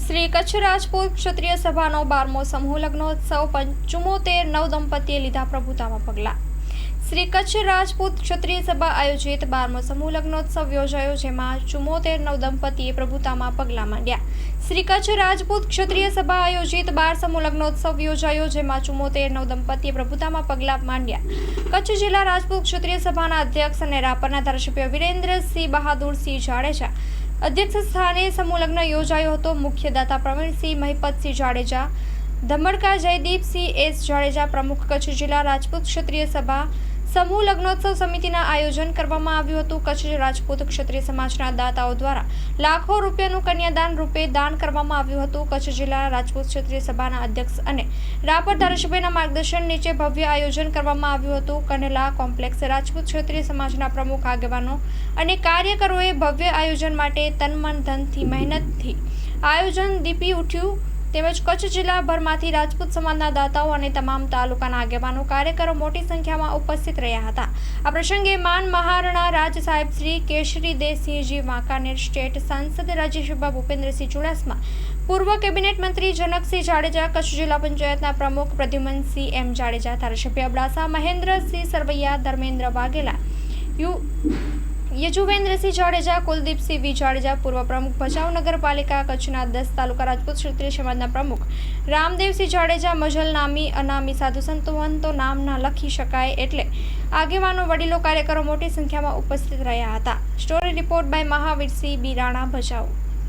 શ્રી કચ્છ રાજપૂત ક્ષત્રિય સભાનો 12મો સમૂહ લગ્નોત્સવ 74 નવદંપતીએ લીધા પ્રભુતામાં પગલાં। શ્રી કચ્છ રાજપૂત ક્ષત્રિય સભા આયોજિત 12મો સમૂહ લગ્નોત્સવ યોજાયો, જેમાં 74 નવદંપતીએ પ્રભુતામાં પગલાં માંડ્યા। શ્રી કચ્છ રાજપૂત ક્ષત્રિય સભા આયોજિત 12 સમૂહ લગ્નોત્સવ યોજાયો, જેમાં 74 નવદંપતીએ પ્રભુતામાં પગલાં માંડ્યા। કચ્છ જિલ્લા રાજપૂત ક્ષત્રિય સભાના અધ્યક્ષ અને રાપરના ધારાસભ્ય વિરેન્દ્રસિંહ બહાદુરસિંહ જાડેજા અધ્યક્ષ સ્થાને સમૂહ લગ્ન યોજાયો હતો। મુખ્ય દાતા પ્રવીણસિંહ મહિપતસિંહ જાડેજા, ધમડકા જયદીપસિંહ એસ જાડેજા પ્રમુખ, કચ્છ જિલ્લા રાજપૂત ક્ષત્રિય સભા સમૂહ લગ્નોત્સવ સમિતિના આયોજન કરવામાં આવ્યું હતું। કચ્છ રાજપૂત ક્ષત્રિય સમાજના દાતાઓ દ્વારા લાખો રૂપિયાનું કન્યાદાન રૂપે દાન કરવામાં આવ્યું હતું। કચ્છ જિલ્લા રાજપૂત ક્ષત્રિય સભાના અધ્યક્ષ અને રાપર ધારાસભ્યના માર્ગદર્શન નીચે ભવ્ય આયોજન કરવામાં આવ્યું હતું। કનેલા કોમ્પ્લેક્સ રાજપૂત ક્ષત્રિય સમાજના પ્રમુખ, આગેવાનો અને કાર્યકરોએ ભવ્ય આયોજન માટે તન મન ધનથી મહેનતથી આયોજન દીપી ઉઠ્યું, તેમજ કચ્છ જિલ્લાભરમાંથી રાજપૂત સમાજના દાતાઓ અને તમામ તાલુકાના આગેવાનો, કાર્યકરો મોટી સંખ્યામાં ઉપસ્થિત રહ્યા હતા। આ પ્રસંગે માન મહારણા રાજ સાહેબ શ્રી કેશરીદેવસિંહજી વાંકાનેર, સ્ટેટ સાંસદ રાજ્યસભા ભૂપેન્દ્રસિંહ ચુડાસમા, પૂર્વ કેબિનેટ મંત્રી જનકસિંહ જાડેજા, કચ્છ જિલ્લા પંચાયતના પ્રમુખ પ્રદ્યુમનસિંહ એમ જાડેજા, ધારાસભ્ય અબડાસા મહેન્દ્રસિંહ સરવૈયા, ધર્મેન્દ્ર વાઘેલા, યજુવેન્દ્રસિંહ જાડેજા, કુલદીપસિંહ વી જાડેજા, પૂર્વ પ્રમુખ ભચાઉ નગરપાલિકા, કચ્છના 10 તાલુકા રાજપૂત ક્ષત્રિય સમાજના પ્રમુખ રામદેવસિંહ જાડેજા, મજલ નામી અનામી સાધુ સંતો નામ ના લખી શકાય એટલે આગેવાનો, વડીલો, કાર્યકરો મોટી સંખ્યામાં ઉપસ્થિત રહ્યા હતા। Story report by Mahavirsinh B Rana, Bhachau.